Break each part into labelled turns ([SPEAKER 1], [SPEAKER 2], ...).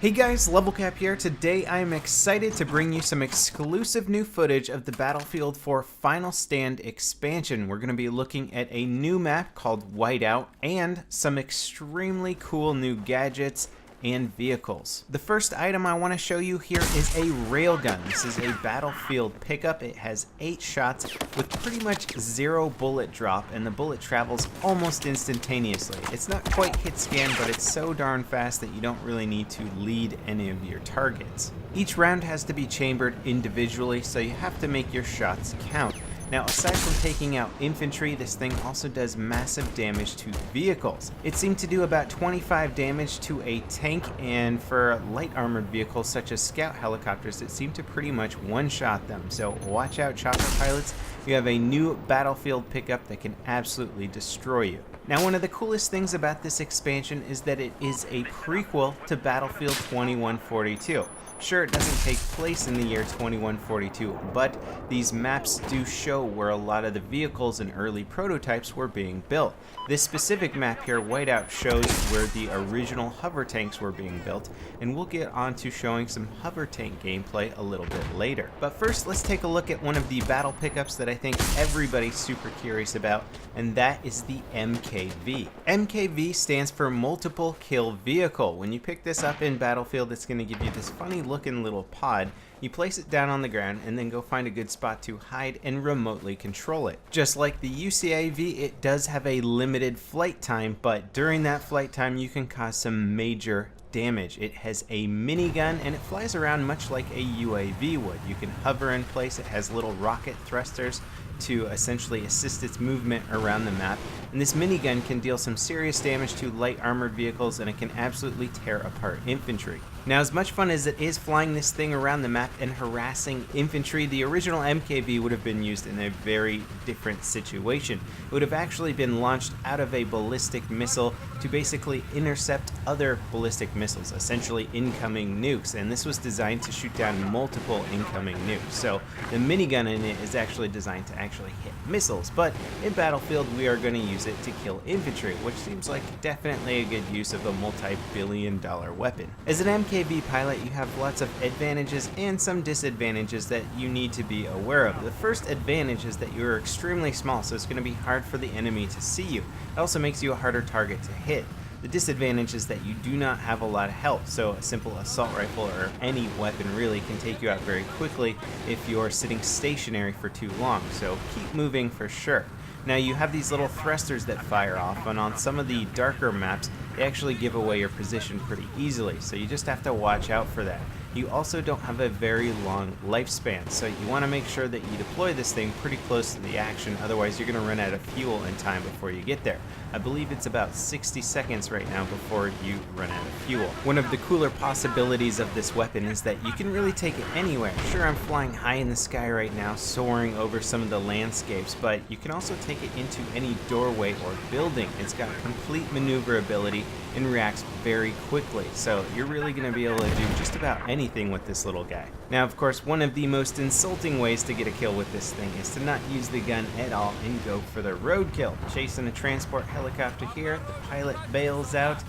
[SPEAKER 1] Hey guys, LevelCap here. Today I am excited to bring you some exclusive new footage of the Battlefield 4 Final Stand expansion. We're going to be looking at a new map called Whiteout and some extremely cool new gadgets and vehicles. The first item I want to show you here is a railgun. This is a Battlefield pickup. It has 8 shots with pretty much 0 bullet drop, and the bullet travels almost instantaneously. It's not quite hit scan, but it's so darn fast that you don't really need to lead any of your targets. Each round has to be chambered individually, so you have to make your shots count. Now, aside from taking out infantry, this thing also does massive damage to vehicles. It seemed to do about 25 damage to a tank, and for light armored vehicles such as scout helicopters, it seemed to pretty much one-shot them. So watch out, chopper pilots. You have a new Battlefield pickup that can absolutely destroy you. Now, one of the coolest things about this expansion is that it is a prequel to Battlefield 2142. Sure, it doesn't take place in the year 2142, but these maps do show where a lot of the vehicles and early prototypes were being built. This specific map here, Whiteout, shows where the original hover tanks were being built, and we'll get on to showing some hover tank gameplay a little bit later. But first, let's take a look at one of the battle pickups that I think everybody's super curious about, and that is the MKV. MKV stands for Multiple Kill Vehicle. When you pick this up in Battlefield, it's going to give you this funny looking little pod. You place it down on the ground and then go find a good spot to hide and remotely control it. Just like the UCAV, it does have a limited flight time, but during that flight time you can cause some major damage. It has a minigun and it flies around much like a UAV would. You can hover in place. It has little rocket thrusters to essentially assist its movement around the map, and this minigun can deal some serious damage to light armored vehicles, and it can absolutely tear apart infantry. Now, as much fun as it is flying this thing around the map and harassing infantry, the original MKV would have been used in a very different situation. It would have actually been launched out of a ballistic missile to basically intercept other ballistic missiles, essentially incoming nukes, and this was designed to shoot down multiple incoming nukes. So the minigun in it is actually designed to actually hit missiles, but in Battlefield we are going to use it to kill infantry, which seems like definitely a good use of a multi-billion-dollar weapon. As an MKV pilot, you have lots of advantages and some disadvantages that you need to be aware of. The first advantage is that you're extremely small, so it's going to be hard for the enemy to see you. It also makes you a harder target to hit. The disadvantage is that you do not have a lot of health, so a simple assault rifle or any weapon really can take you out very quickly if you're sitting stationary for too long, so keep moving for sure. Now, you have these little thrusters that fire off, and on some of the darker maps they actually give away your position pretty easily, so you just have to watch out for that. You also don't have a very long lifespan, so you want to make sure that you deploy this thing pretty close to the action, otherwise you're going to run out of fuel in time before you get there. I believe it's about 60 seconds right now before you run out of fuel. One of the cooler possibilities of this weapon is that you can really take it anywhere. Sure, I'm flying high in the sky right now, soaring over some of the landscapes, but you can also take it into any doorway or building. It's got complete maneuverability and reacts very quickly, so you're really going to be able to do just about anything with this little guy. Now, of course, one of the most insulting ways to get a kill with this thing is to not use the gun at all and go for the roadkill. Chasing a transport helicopter here, the pilot bails out,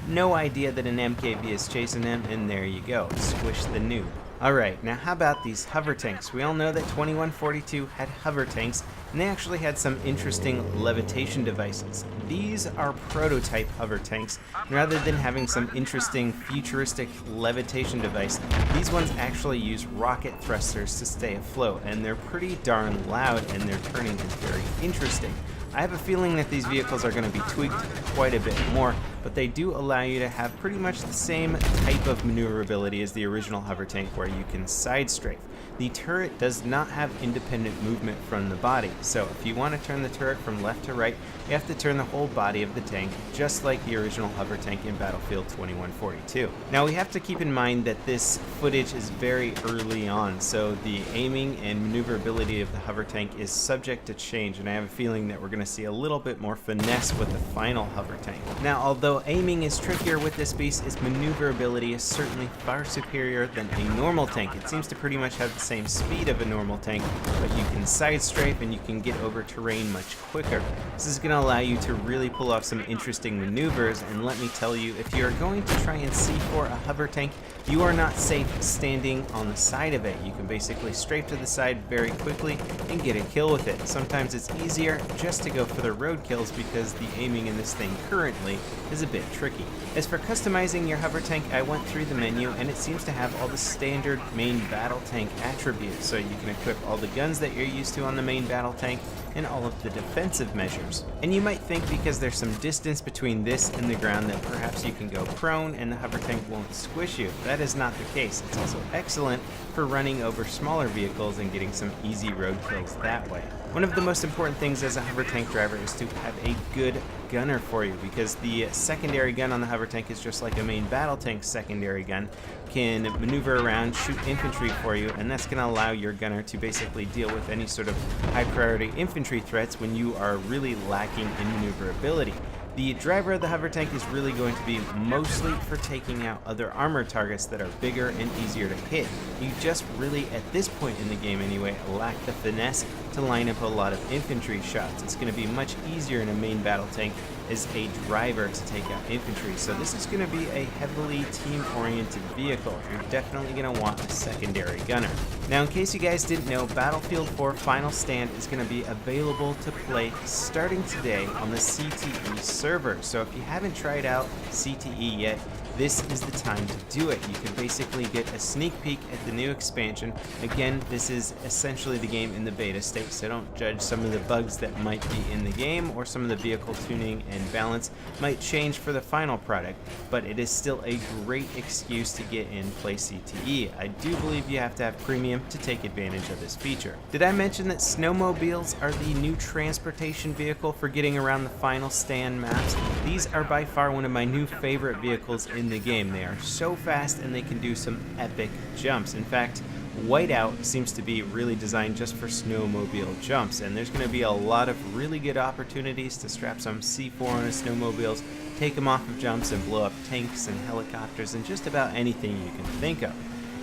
[SPEAKER 1] no idea that an MKV is chasing him, and there you go, squish the noob. Alright, now how about these hover tanks? We all know that 2142 had hover tanks, and they actually had some interesting levitation devices. These are prototype hover tanks, and rather than having some interesting futuristic levitation device, these ones actually use rocket thrusters to stay afloat, and they're pretty darn loud, and their turning is very interesting. I have a feeling that these vehicles are going to be tweaked quite a bit more, but they do allow you to have pretty much the same type of maneuverability as the original hover tank, where you can side strafe. The turret does not have independent movement from the body, so if you want to turn the turret from left to right, you have to turn the whole body of the tank, just like the original hover tank in Battlefield 2142. Now, we have to keep in mind that this footage is very early on, so the aiming and maneuverability of the hover tank is subject to change, and I have a feeling that we're going going to see a little bit more finesse with the final hover tank. Now, although aiming is trickier with this beast, its maneuverability is certainly far superior than a normal tank. It seems to pretty much have the same speed of a normal tank, but you can side strafe and you can get over terrain much quicker. This is going to allow you to really pull off some interesting maneuvers, and let me tell you, if you're going to try and C4 a hover tank, you are not safe standing on the side of it. You can basically strafe to the side very quickly and get a kill with it. Sometimes it's easier just to go for the road kills because the aiming in this thing currently is a bit tricky. As for customizing your hover tank, I went through the menu and it seems to have all the standard main battle tank attributes, so you can equip all the guns that you're used to on the main battle tank and all of the defensive measures. And you might think because there's some distance between this and the ground that perhaps you can go prone and the hover tank won't squish you. That is not the case. It's also excellent for running over smaller vehicles and getting some easy road kills that way. One of the most important things as a hover tank driver is to have a good gunner for you, because the secondary gun on the hover tank is just like a main battle tank secondary gun, can maneuver around, shoot infantry for you, and that's going to allow your gunner to basically deal with any sort of high priority infantry threats when you are really lacking in maneuverability. The driver of the hover tank is really going to be mostly for taking out other armored targets that are bigger and easier to hit. You just really, at this point in the game anyway, lack the finesse to line up a lot of infantry shots. It's going to be much easier in a main battle tank as a driver to take out infantry, so this is going to be a heavily team-oriented vehicle. You're definitely going to want a secondary gunner. Now, in case you guys didn't know, Battlefield 4 Final Stand is going to be available to play starting today on the CTE server, so if you haven't tried out CTE yet, this is the time to do it. You can basically get a sneak peek at the new expansion. Again, this is essentially the game in the beta state, so don't judge some of the bugs that might be in the game, or some of the vehicle tuning and balance might change for the final product, but it is still a great excuse to get in play CTE. I do believe you have to have premium to take advantage of this feature. Did I mention that snowmobiles are the new transportation vehicle for getting around the Final Stand maps? These are by far one of my new favorite vehicles in the game. They are so fast and they can do some epic jumps. In fact, Whiteout seems to be really designed just for snowmobile jumps, and there's going to be a lot of really good opportunities to strap some C4 on snowmobiles, take them off of jumps, and blow up tanks and helicopters and just about anything you can think of.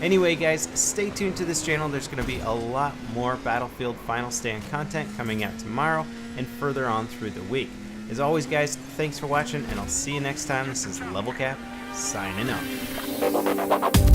[SPEAKER 1] Anyway guys, stay tuned to this channel. There's going to be a lot more Battlefield Final Stand content coming out tomorrow and further on through the week. As always guys, thanks for watching, and I'll see you next time. This is Level Cap, signing off.